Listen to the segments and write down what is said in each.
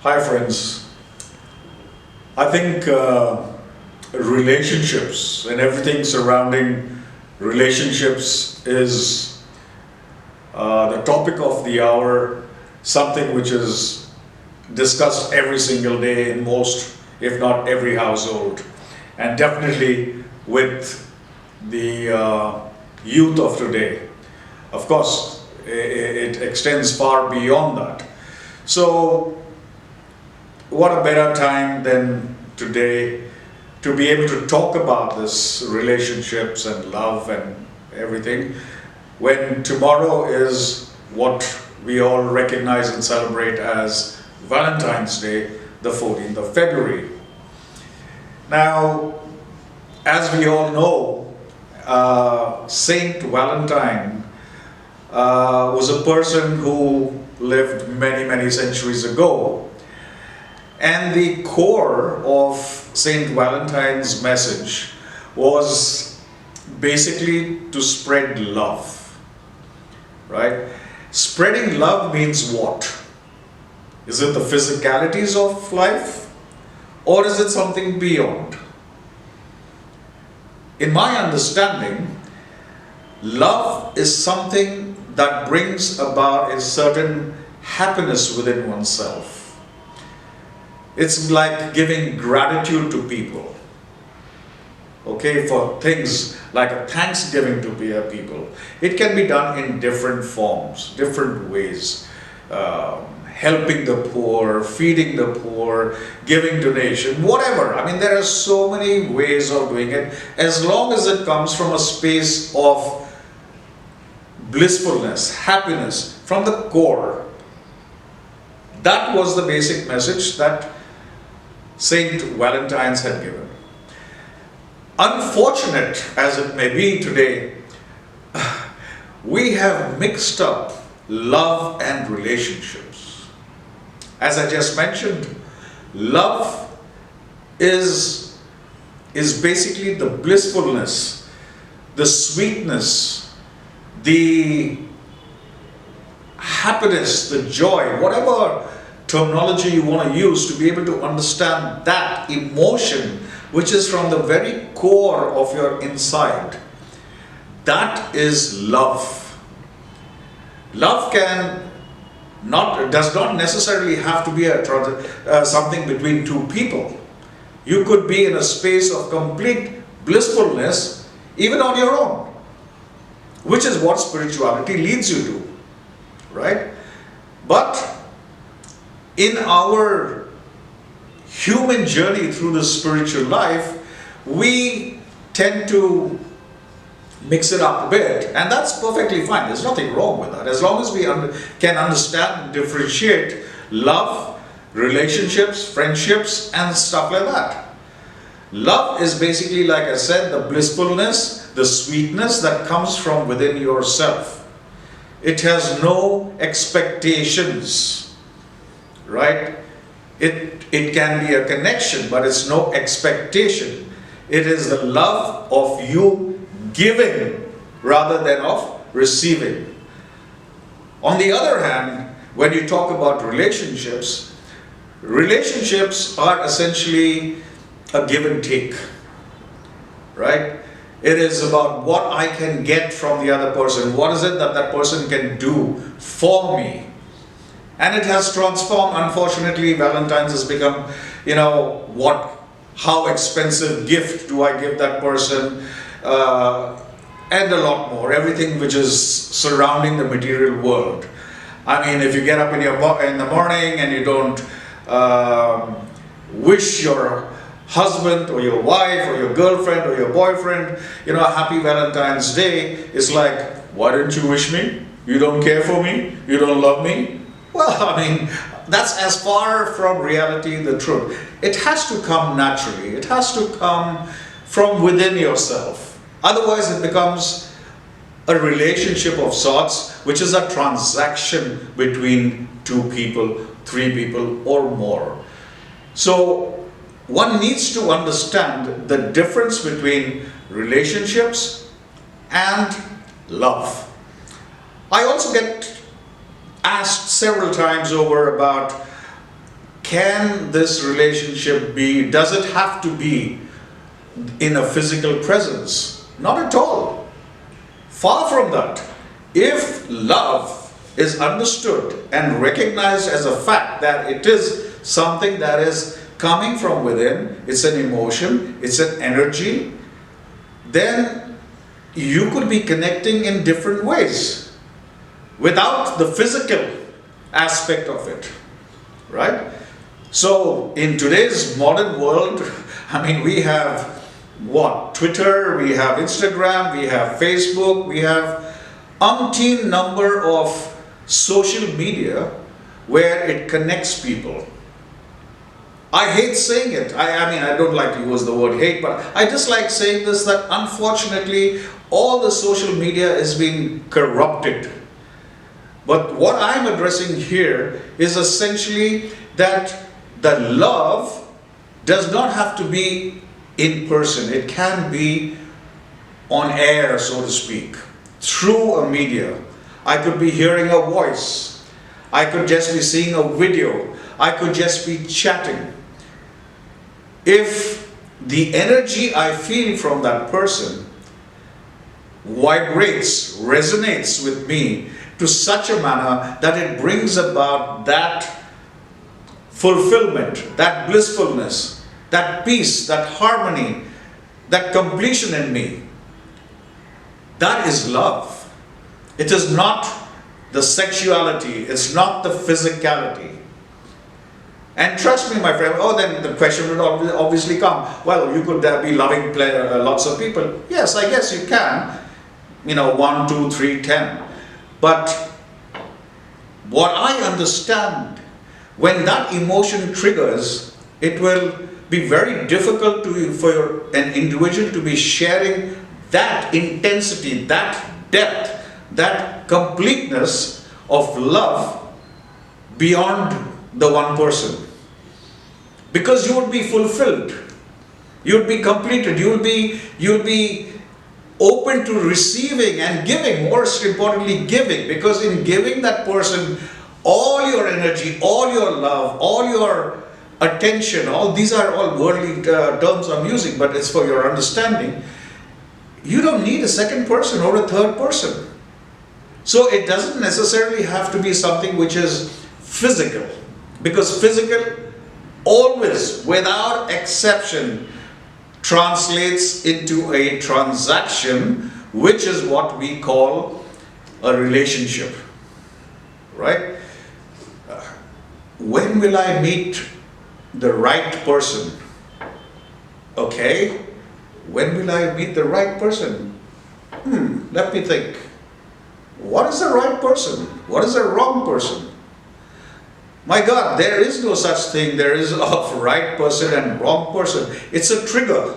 Hi friends. I think relationships and everything surrounding relationships is the topic of the hour, something which is discussed every single day in most, if not every household, and definitely with the youth of today. Of course, it extends far beyond that. So what a better time than today to be able to talk about this relationships and love and everything, when tomorrow is what we all recognize and celebrate as Valentine's Day, the 14th of February. Now, as we all know, Saint Valentine was a person who lived many centuries ago. And the core of Saint Valentine's message was basically to spread love, right? Spreading love means what? Is it the physicalities of life, or is it something beyond? In my understanding, love is something that brings about a certain happiness within oneself. It's like giving gratitude to people, okay, for things like a thanksgiving to people. It can be done in different forms, different ways. Helping the poor, feeding the poor, giving donation, whatever. I mean, there are so many ways of doing it, as long as it comes from a space of blissfulness, happiness, from the core. That was the basic message that Saint Valentine's had given. Unfortunate as it may be today, we have mixed up love and relationships. As I just mentioned, love is basically the blissfulness, the sweetness, the happiness, the joy, whatever terminology you want to use to be able to understand that emotion which is from the very core of your inside. That is love. Love does not necessarily have to be something between two people. You could be in a space of complete blissfulness even on your own, which is what spirituality leads you to, right? But in our human journey through the spiritual life, we tend to mix it up a bit, and that's perfectly fine. There's nothing wrong with that, as long as we can understand and differentiate love, relationships, friendships, and stuff like that. Love is basically, like I said, the blissfulness, the sweetness that comes from within yourself. It has no expectations. Right? It can be a connection, but it's no expectation. It is the love of you giving rather than of receiving. On the other hand, when you talk about relationships, relationships are essentially a give and take. Right? It is about what I can get from the other person. What is it that that person can do for me? And it has transformed. Unfortunately, Valentine's has become, how expensive gift do I give that person? And a lot more. Everything which is surrounding the material world. I mean, if you get up in the morning and you don't wish your husband or your wife or your girlfriend or your boyfriend, a happy Valentine's Day, it's like, why don't you wish me? You don't care for me? You don't love me? Well, I mean, that's as far from reality the truth. It has to come naturally. It has to come from within yourself. Otherwise, it becomes a relationship of sorts, which is a transaction between two people, three people, or more. So, one needs to understand the difference between relationships and love. I also get asked several times over about, can this relationship be, does it have to be in a physical presence? Not at all. Far from that. If love is understood and recognized as a fact that it is something that is coming from within, it's an emotion, it's an energy, then you could be connecting in different ways without the physical aspect of it, right? So in today's modern world, I mean, we have what? Twitter, we have Instagram, we have Facebook, we have umpteen number of social media where it connects people. I hate saying it. I mean, I don't like to use the word hate, but I just like saying this, that unfortunately all the social media is being corrupted. But what I'm addressing here is essentially that the love does not have to be in person. It can be on air, so to speak, through a media. I could be hearing a voice. I could just be seeing a video. I could just be chatting. If the energy I feel from that person vibrates, resonates with me to such a manner that it brings about that fulfillment, that blissfulness, that peace, that harmony, that completion in me, that is love. It is not the sexuality, it's not the physicality. And trust me, my friend, then the question would obviously come, well, you could be loving lots of people. Yes, I guess you can. 1, 2, 3, 10. But what I understand, when that emotion triggers, it will be very difficult for an individual to be sharing that intensity, that depth, that completeness of love beyond the one person. Because you would be fulfilled, you would be completed, you will be open to receiving and giving, most importantly giving, because in giving that person all your energy, all your love, all your attention, all these are all worldly terms I'm using, but it's for your understanding. You don't need a second person or a third person. So it doesn't necessarily have to be something which is physical, because physical always, without exception, translates into a transaction, which is what we call a relationship, right? When will I meet the right person? Okay, when will I meet the right person? Let me think. What is the right person? What is the wrong person? My God, there is no such thing. There is a right person and wrong person. It's a trigger,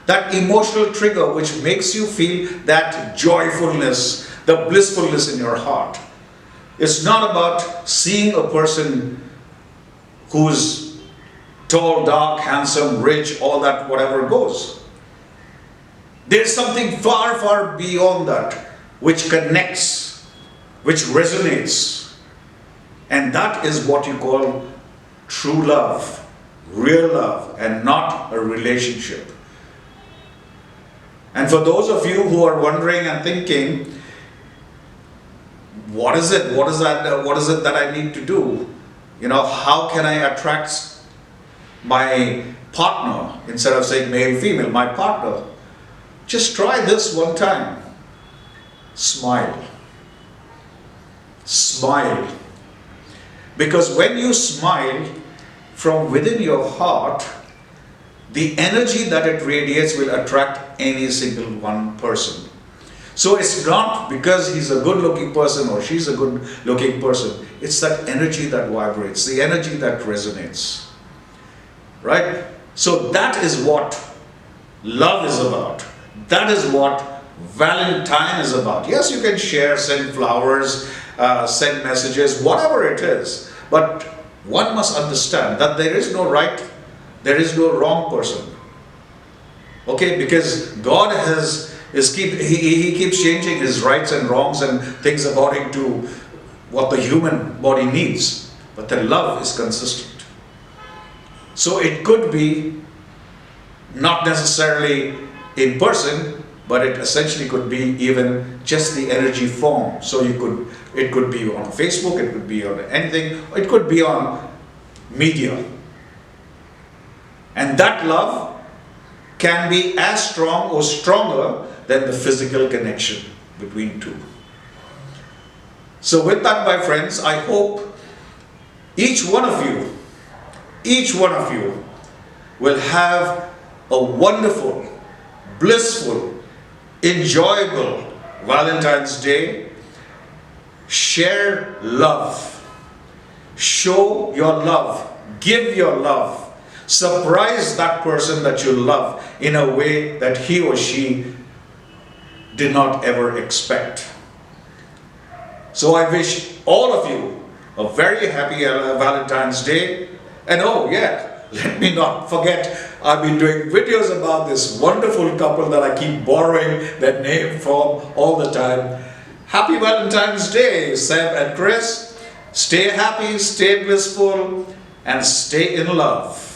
that emotional trigger which makes you feel that joyfulness, the blissfulness in your heart. It's not about seeing a person who's tall, dark, handsome, rich, all that, whatever goes. There's something far, far beyond that which connects, which resonates. And that is what you call true love, real love, and not a relationship. And for those of you who are wondering and thinking, what is it? What is it that I need to do? How can I attract my partner? Instead of saying male, female, my partner. Just try this one time. Smile. Smile. Because when you smile from within your heart, the energy that it radiates will attract any single one person. So it's not because he's a good-looking person or she's a good-looking person. It's that energy that vibrates, the energy that resonates. Right? So that is what love is about. That is what Valentine is about. Yes, you can share, send flowers, send messages, whatever it is. But one must understand that there is no right, there is no wrong person. Okay, because God he keeps changing his rights and wrongs and things according to what the human body needs. But the love is consistent. So it could be not necessarily in person, but it essentially could be even just the energy form. So it could be on Facebook, it could be on anything, it could be on media. And that love can be as strong or stronger than the physical connection between two. So with that, my friends, I hope each one of you will have a wonderful, blissful, enjoyable Valentine's Day. Share love. Show your love. Give your love. Surprise that person that you love in a way that he or she did not ever expect. So I wish all of you a very happy Valentine's Day. And oh yeah, let me not forget, I've been doing videos about this wonderful couple that I keep borrowing their name from all the time. Happy Valentine's Day, Seb and Chris. Stay happy, stay blissful, and stay in love.